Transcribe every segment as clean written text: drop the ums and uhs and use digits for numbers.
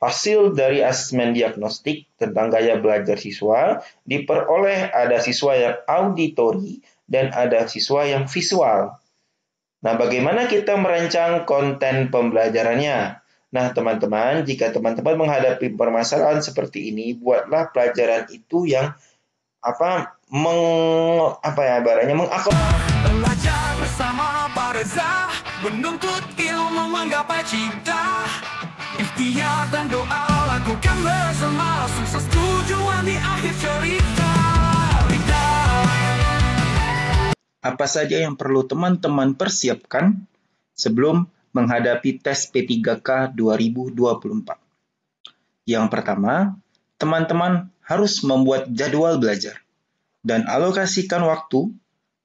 Hasil dari asesmen diagnostik tentang gaya belajar siswa diperoleh ada siswa yang auditori dan ada siswa yang visual. Nah, bagaimana kita merancang konten pembelajarannya? Nah, teman-teman, jika teman-teman menghadapi permasalahan seperti ini, buatlah pelajaran itu yang Belajar bersama Pak Reza, menuntut ilmu menggapai cinta. Ikhtiar dan doa lakukan bersama, sukses tujuan di akhir cerita. Apa saja yang perlu teman-teman persiapkan sebelum menghadapi tes P3K 2024? Yang pertama, teman-teman harus membuat jadwal belajar dan alokasikan waktu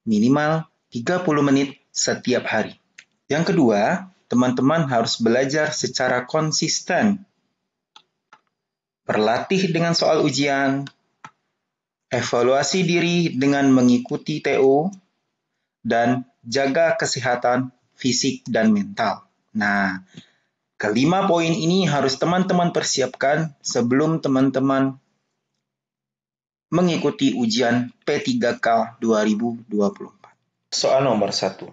minimal 30 menit setiap hari. Yang kedua, teman-teman harus belajar secara konsisten, berlatih dengan soal ujian, evaluasi diri dengan mengikuti TO, dan jaga kesehatan fisik dan mental. Nah, kelima poin ini harus teman-teman persiapkan sebelum teman-teman mengikuti ujian P3K 2024. Soal nomor 1.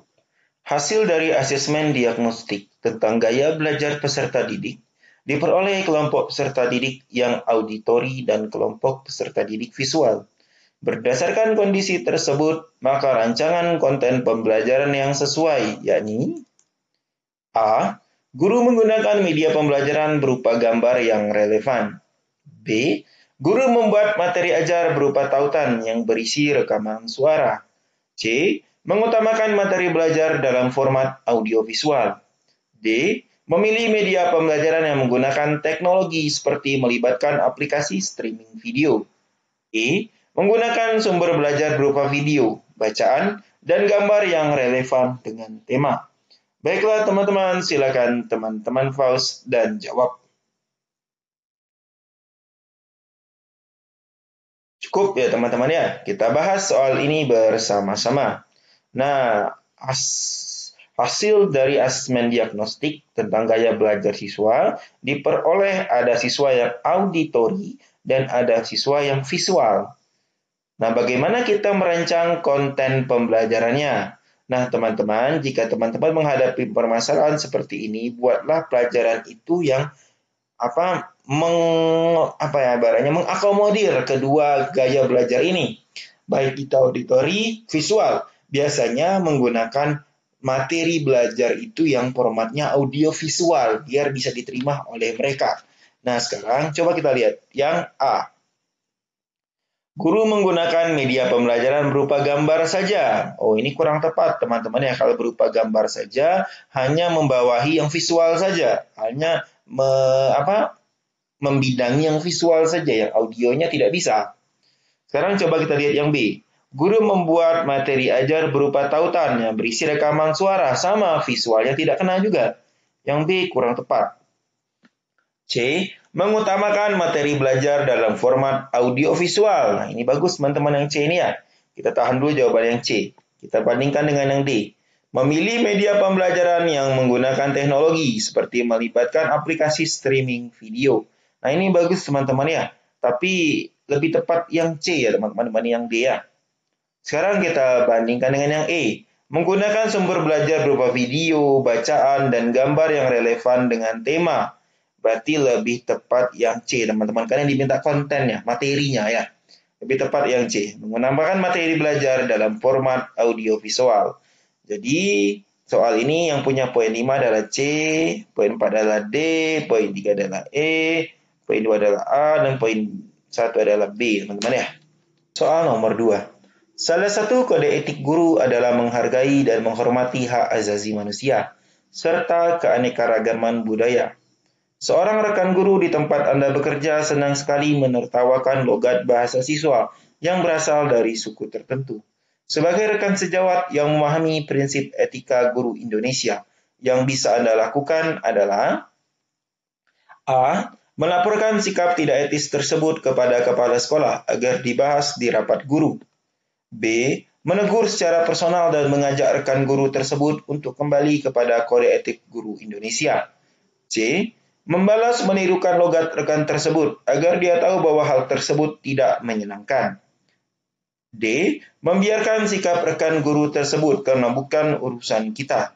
Hasil dari asesmen diagnostik tentang gaya belajar peserta didik diperoleh kelompok peserta didik yang auditori dan kelompok peserta didik visual. Berdasarkan kondisi tersebut, maka rancangan konten pembelajaran yang sesuai, yakni A. Guru menggunakan media pembelajaran berupa gambar yang relevan. B. Guru membuat materi ajar berupa tautan yang berisi rekaman suara. C. Mengutamakan materi belajar dalam format audiovisual. D. Memilih media pembelajaran yang menggunakan teknologi seperti melibatkan aplikasi streaming video. E. Menggunakan sumber belajar berupa video, bacaan, dan gambar yang relevan dengan tema. Baiklah teman-teman, silakan teman-teman pause dan jawab. Cukup ya teman-teman ya, kita bahas soal ini bersama-sama. Nah, hasil dari asesmen diagnostik tentang gaya belajar siswa diperoleh ada siswa yang auditori dan ada siswa yang visual. Nah, bagaimana kita merancang konten pembelajarannya? Nah, teman-teman, jika teman-teman menghadapi permasalahan seperti ini, buatlah pelajaran itu yang mengakomodir kedua gaya belajar ini. Baik itu auditori, visual. Biasanya menggunakan materi belajar itu yang formatnya audio visual, biar bisa diterima oleh mereka. Nah, sekarang coba kita lihat yang A. Guru menggunakan media pembelajaran berupa gambar saja. Oh, ini kurang tepat, teman-teman ya. Kalau berupa gambar saja, hanya membawahi yang visual saja. Hanya membidangi yang visual saja, yang audionya tidak bisa. Sekarang coba kita lihat yang B. Guru membuat materi ajar berupa tautan yang berisi rekaman suara. Sama, visualnya tidak kena juga. Yang B kurang tepat. C. Mengutamakan materi belajar dalam format audiovisual. Nah, ini bagus teman-teman yang C ini ya. Kita tahan dulu jawaban yang C. Kita bandingkan dengan yang D. Memilih media pembelajaran yang menggunakan teknologi seperti melibatkan aplikasi streaming video. Nah, ini bagus teman-teman ya. Tapi lebih tepat yang C ya teman-teman dibanding yang D ya. Sekarang kita bandingkan dengan yang E. Menggunakan sumber belajar berupa video, bacaan, dan gambar yang relevan dengan tema. Berarti lebih tepat yang C, teman-teman. Karena diminta kontennya, materinya ya. Lebih tepat yang C. Menggunakan materi belajar dalam format audiovisual. Jadi, soal ini yang punya poin 5 adalah C, poin 4 adalah D, poin 3 adalah E, poin 2 adalah A, dan poin 1 adalah B, teman-teman ya. Soal nomor 2. Salah satu kode etik guru adalah menghargai dan menghormati hak asasi manusia, serta keanekaragaman budaya. Seorang rekan guru di tempat Anda bekerja senang sekali menertawakan logat bahasa siswa yang berasal dari suku tertentu. Sebagai rekan sejawat yang memahami prinsip etika guru Indonesia, yang bisa Anda lakukan adalah A. Melaporkan sikap tidak etis tersebut kepada kepala sekolah agar dibahas di rapat guru. B. Menegur secara personal dan mengajak rekan guru tersebut untuk kembali kepada kode etik guru Indonesia. C. Membalas menirukan logat rekan tersebut agar dia tahu bahwa hal tersebut tidak menyenangkan. D. Membiarkan sikap rekan guru tersebut karena bukan urusan kita.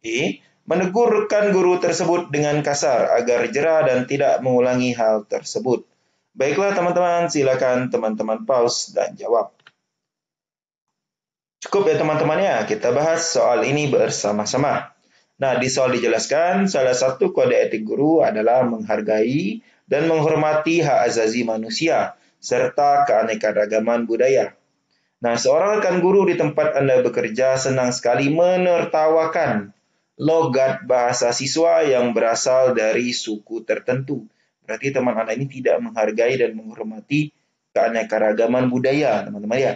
E. Menegur rekan guru tersebut dengan kasar agar jera dan tidak mengulangi hal tersebut. Baiklah teman-teman, silakan teman-teman pause dan jawab. Cukup ya teman-teman ya, kita bahas soal ini bersama-sama. Nah, di soal dijelaskan, salah satu kode etik guru adalah menghargai dan menghormati hak asasi manusia, serta keanekaragaman budaya. Nah, seorang rekan guru di tempat Anda bekerja senang sekali menertawakan logat bahasa siswa yang berasal dari suku tertentu. Berarti teman Anda ini tidak menghargai dan menghormati keanekaragaman budaya, teman-teman ya.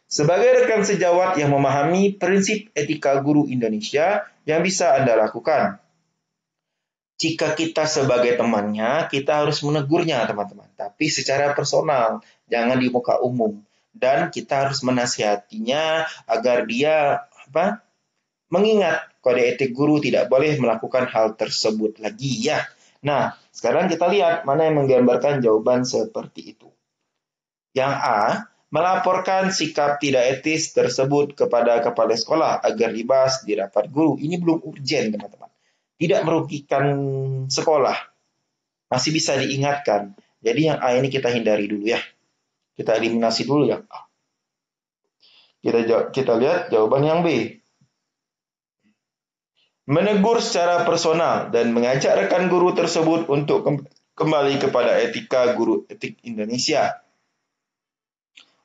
Sebagai rekan sejawat yang memahami prinsip etika guru Indonesia yang bisa Anda lakukan. Jika kita sebagai temannya, kita harus menegurnya, teman-teman. Tapi secara personal, jangan di muka umum. Dan kita harus menasihatinya agar dia mengingat kode etik guru tidak boleh melakukan hal tersebut lagi ya. Nah, sekarang kita lihat mana yang menggambarkan jawaban seperti itu. Yang A, melaporkan sikap tidak etis tersebut kepada kepala sekolah agar dibahas di rapat guru. Ini belum urgen, teman-teman. Tidak merugikan sekolah. Masih bisa diingatkan. Jadi yang A ini kita hindari dulu ya. Kita eliminasi dulu ya. Kita lihat jawaban yang B. Menegur secara personal dan mengajak rekan guru tersebut untuk kembali kepada etika guru etik Indonesia.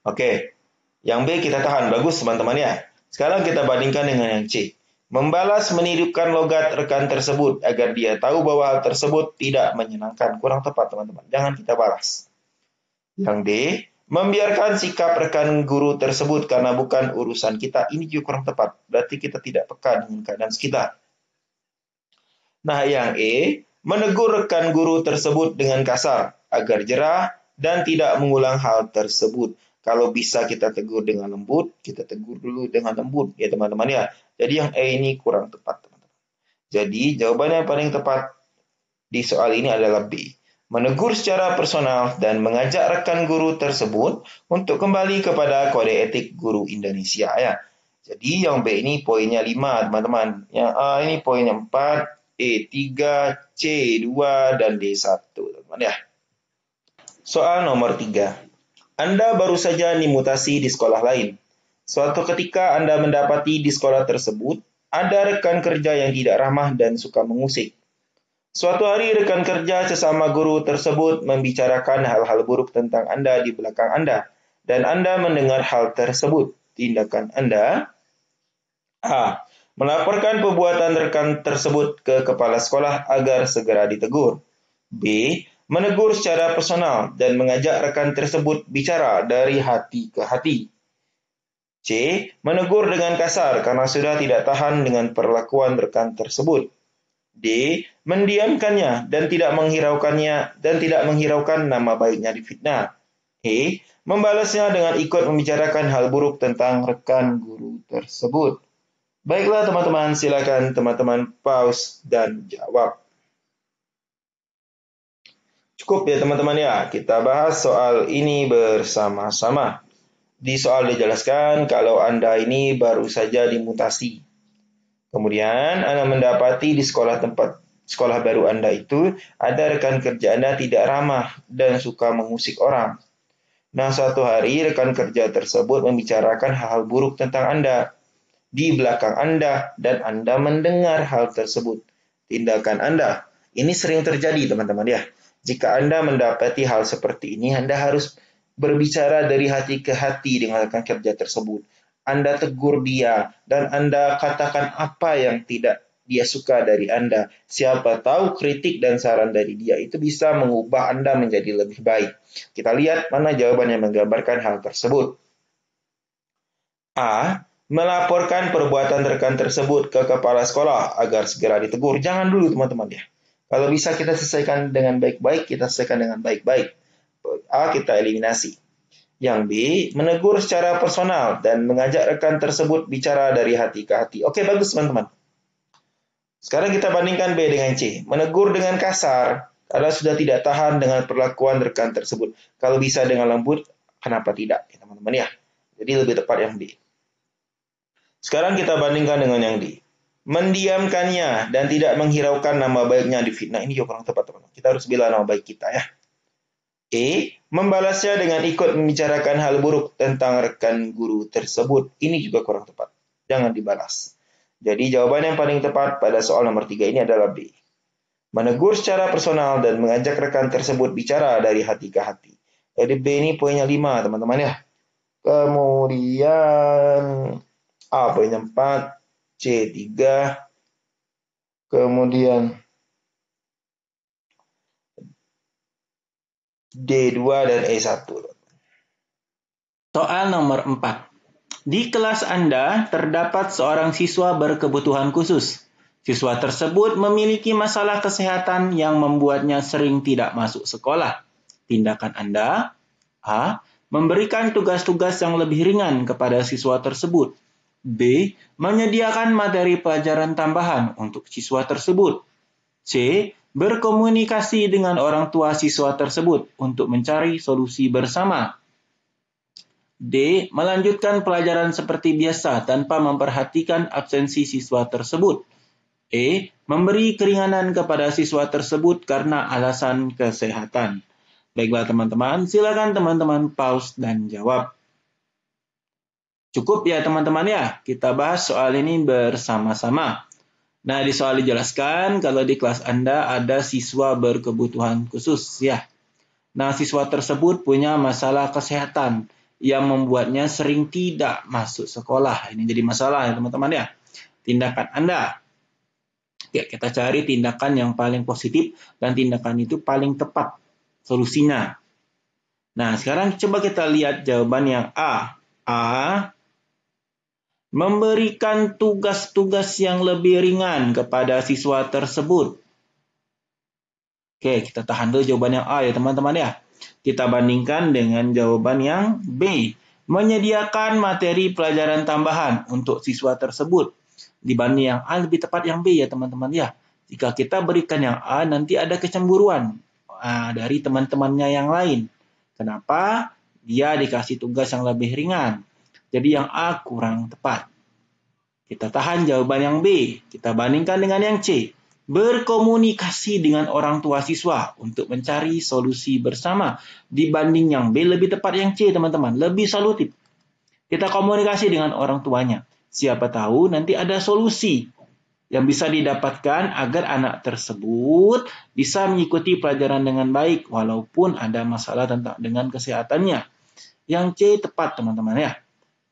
Oke, yang B kita tahan. Bagus teman-teman ya. Sekarang kita bandingkan dengan yang C. Membalas menirukan logat rekan tersebut agar dia tahu bahwa hal tersebut tidak menyenangkan. Kurang tepat teman-teman. Jangan kita balas. Yang D. Membiarkan sikap rekan guru tersebut karena bukan urusan kita. Ini juga kurang tepat. Berarti kita tidak peka dengan keadaan sekitar. Nah, yang E. Menegur rekan guru tersebut dengan kasar agar jerah dan tidak mengulang hal tersebut. Kalau bisa kita tegur dengan lembut, kita tegur dulu dengan lembut ya teman-teman ya. Jadi yang E ini kurang tepat teman-teman. Jadi jawabannya yang paling tepat di soal ini adalah B. Menegur secara personal dan mengajak rekan guru tersebut untuk kembali kepada kode etik guru Indonesia ya. Jadi yang B ini poinnya 5 teman-teman. Yang A ini poinnya 4, E 3, C 2 dan D 1 teman-teman ya. Soal nomor 3. Anda baru saja dimutasi di sekolah lain. Suatu ketika Anda mendapati di sekolah tersebut ada rekan kerja yang tidak ramah dan suka mengusik. Suatu hari rekan kerja sesama guru tersebut membicarakan hal-hal buruk tentang Anda di belakang Anda dan Anda mendengar hal tersebut. Tindakan Anda: A. Melaporkan perbuatan rekan tersebut ke kepala sekolah agar segera ditegur. B. Menegur secara personal dan mengajak rekan tersebut bicara dari hati ke hati. C. Menegur dengan kasar karena sudah tidak tahan dengan perlakuan rekan tersebut. D. Mendiamkannya dan tidak menghiraukan nama baiknya difitnah. E. Membalasnya dengan ikut membicarakan hal buruk tentang rekan guru tersebut. Baiklah teman-teman, silakan teman-teman pause dan jawab. Cukup ya teman-teman ya, kita bahas soal ini bersama-sama. Di soal dijelaskan kalau Anda ini baru saja dimutasi. Kemudian Anda mendapati di sekolah baru Anda itu ada rekan kerja Anda tidak ramah dan suka mengusik orang. Nah, suatu hari rekan kerja tersebut membicarakan hal-hal buruk tentang Anda di belakang Anda dan Anda mendengar hal tersebut. Tindakan Anda ini sering terjadi teman-teman ya. Jika Anda mendapati hal seperti ini, Anda harus berbicara dari hati ke hati dengan rekan kerja tersebut. Anda tegur dia dan Anda katakan apa yang tidak dia suka dari Anda. Siapa tahu kritik dan saran dari dia itu bisa mengubah Anda menjadi lebih baik. Kita lihat mana jawaban yang menggambarkan hal tersebut. A. Melaporkan perbuatan rekan tersebut ke kepala sekolah agar segera ditegur. Jangan dulu teman-teman ya. Kalau bisa kita selesaikan dengan baik-baik, kita selesaikan dengan baik-baik. A kita eliminasi. Yang B, menegur secara personal dan mengajak rekan tersebut bicara dari hati ke hati. Oke, bagus teman-teman. Sekarang kita bandingkan B dengan C. Menegur dengan kasar karena sudah tidak tahan dengan perlakuan rekan tersebut. Kalau bisa dengan lembut, kenapa tidak, ya, teman-teman ya? Jadi lebih tepat yang B. Sekarang kita bandingkan dengan yang D. Mendiamkannya dan tidak menghiraukan nama baiknya difitnah. Ini juga kurang tepat, teman-teman. Kita harus bela nama baik kita ya. E. Membalasnya dengan ikut membicarakan hal buruk tentang rekan guru tersebut. Ini juga kurang tepat. Jangan dibalas. Jadi jawaban yang paling tepat pada soal nomor 3 ini adalah B. Menegur secara personal dan mengajak rekan tersebut bicara dari hati ke hati. Jadi B ini poinnya 5, teman-teman ya. Kemudian A poinnya 4, C 3, kemudian D 2 dan E 1. Soal nomor 4. Di kelas Anda terdapat seorang siswa berkebutuhan khusus. Siswa tersebut memiliki masalah kesehatan yang membuatnya sering tidak masuk sekolah. Tindakan Anda: A. Memberikan tugas-tugas yang lebih ringan kepada siswa tersebut. B. Menyediakan materi pelajaran tambahan untuk siswa tersebut. C. Berkomunikasi dengan orang tua siswa tersebut untuk mencari solusi bersama. D. Melanjutkan pelajaran seperti biasa tanpa memperhatikan absensi siswa tersebut. E. Memberi keringanan kepada siswa tersebut karena alasan kesehatan. Baiklah teman-teman, silakan teman-teman pause dan jawab. Cukup ya teman-teman ya, kita bahas soal ini bersama-sama. Nah, di soal dijelaskan kalau di kelas Anda ada siswa berkebutuhan khusus ya. Nah, siswa tersebut punya masalah kesehatan yang membuatnya sering tidak masuk sekolah. Ini jadi masalah ya teman-teman ya. Tindakan Anda. Ya, kita cari tindakan yang paling positif dan tindakan itu paling tepat solusinya. Nah, sekarang coba kita lihat jawaban yang A. A. Memberikan tugas-tugas yang lebih ringan kepada siswa tersebut. Oke, kita tahan dulu jawaban yang A ya teman-teman ya. Kita bandingkan dengan jawaban yang B. Menyediakan materi pelajaran tambahan untuk siswa tersebut. Dibanding yang A, lebih tepat yang B ya teman-teman ya. Jika kita berikan yang A, nanti ada kecemburuan dari teman-temannya yang lain. Kenapa? Dia dikasih tugas yang lebih ringan. Jadi yang A kurang tepat. Kita tahan jawaban yang B. Kita bandingkan dengan yang C. Berkomunikasi dengan orang tua siswa untuk mencari solusi bersama. Dibanding yang B, lebih tepat yang C, teman-teman. Lebih solutif. Kita komunikasi dengan orang tuanya. Siapa tahu nanti ada solusi yang bisa didapatkan agar anak tersebut bisa mengikuti pelajaran dengan baik walaupun ada masalah dengan kesehatannya. Yang C tepat, teman-teman ya.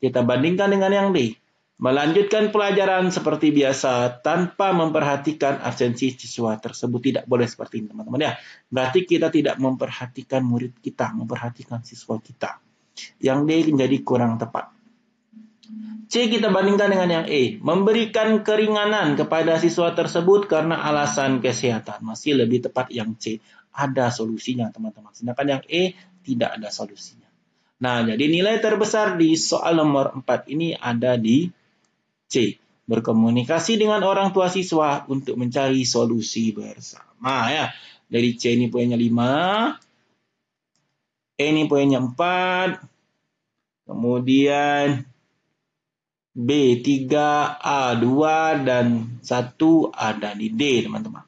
Kita bandingkan dengan yang D. Melanjutkan pelajaran seperti biasa tanpa memperhatikan absensi siswa tersebut. Tidak boleh seperti ini, teman-teman ya. Berarti kita tidak memperhatikan murid kita, memperhatikan siswa kita. Yang D menjadi kurang tepat. C kita bandingkan dengan yang E. Memberikan keringanan kepada siswa tersebut karena alasan kesehatan. Masih lebih tepat yang C. Ada solusinya, teman-teman. Sedangkan yang E tidak ada solusinya. Nah, jadi nilai terbesar di soal nomor 4 ini ada di C. Berkomunikasi dengan orang tua siswa untuk mencari solusi bersama ya. Dari C ini poinnya 5. E ini poinnya 4. Kemudian B 3, A 2, dan 1 ada di D, teman-teman.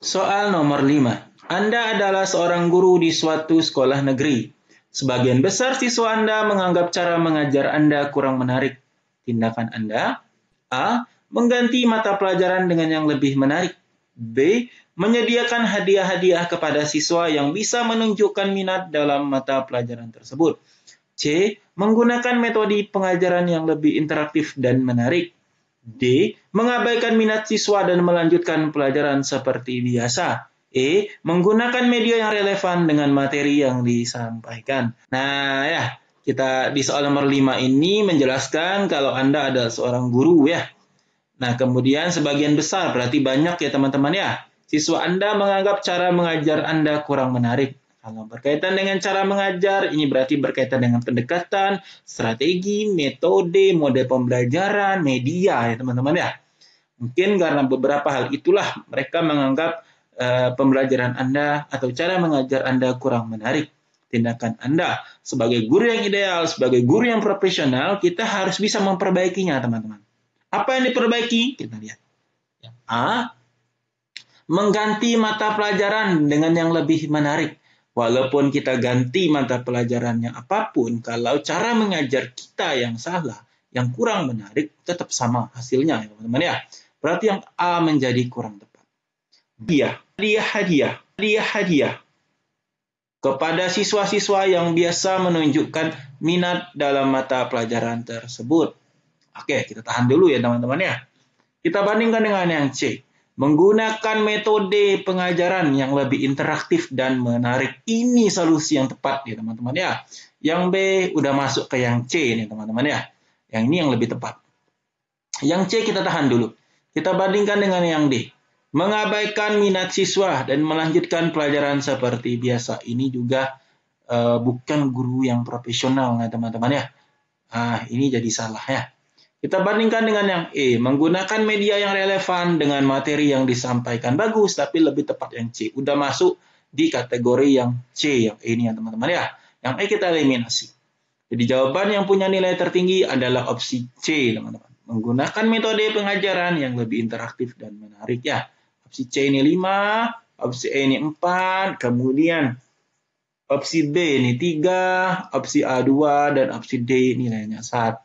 Soal nomor 5. Anda adalah seorang guru di suatu sekolah negeri. Sebagian besar siswa Anda menganggap cara mengajar Anda kurang menarik. Tindakan Anda: A. Mengganti mata pelajaran dengan yang lebih menarik. B. Menyediakan hadiah-hadiah kepada siswa yang bisa menunjukkan minat dalam mata pelajaran tersebut. C. Menggunakan metode pengajaran yang lebih interaktif dan menarik. D. Mengabaikan minat siswa dan melanjutkan pelajaran seperti biasa. E. Menggunakan media yang relevan dengan materi yang disampaikan. Nah ya, kita di soal nomor 5 ini menjelaskan kalau Anda adalah seorang guru ya. Nah kemudian sebagian besar, berarti banyak ya teman-teman ya. Siswa Anda menganggap cara mengajar Anda kurang menarik. Kalau berkaitan dengan cara mengajar, ini berarti berkaitan dengan pendekatan, strategi, metode, model pembelajaran, media ya teman-teman ya. Mungkin karena beberapa hal itulah mereka menganggap pembelajaran Anda atau cara mengajar Anda kurang menarik. Tindakan Anda sebagai guru yang ideal, sebagai guru yang profesional, kita harus bisa memperbaikinya, teman-teman. Apa yang diperbaiki? Kita lihat. Yang A, mengganti mata pelajaran dengan yang lebih menarik. Walaupun kita ganti mata pelajarannya apapun, kalau cara mengajar kita yang salah, yang kurang menarik, tetap sama hasilnya, teman-teman ya. Berarti yang A menjadi kurang tepat. Hadiah kepada siswa-siswa yang biasa menunjukkan minat dalam mata pelajaran tersebut. Oke, kita tahan dulu ya teman-teman ya. Kita bandingkan dengan yang C. Menggunakan metode pengajaran yang lebih interaktif dan menarik. Ini solusi yang tepat ya teman-teman ya. Yang B udah masuk ke yang C nih teman-teman ya. Yang ini yang lebih tepat. Yang C kita tahan dulu. Kita bandingkan dengan yang D. Mengabaikan minat siswa dan melanjutkan pelajaran seperti biasa. Ini juga bukan guru yang profesional ya teman-teman ya. Ini jadi salah ya. Kita bandingkan dengan yang E. Menggunakan media yang relevan dengan materi yang disampaikan bagus, tapi lebih tepat yang C. Udah masuk di kategori yang C, yang E ini ya teman-teman ya. Yang E kita eliminasi. Jadi jawaban yang punya nilai tertinggi adalah opsi C teman-teman. Menggunakan metode pengajaran yang lebih interaktif dan menarik ya. Opsi C ini 5, opsi E ini 4, kemudian opsi B ini 3, opsi A 2, dan opsi D nilainya 1.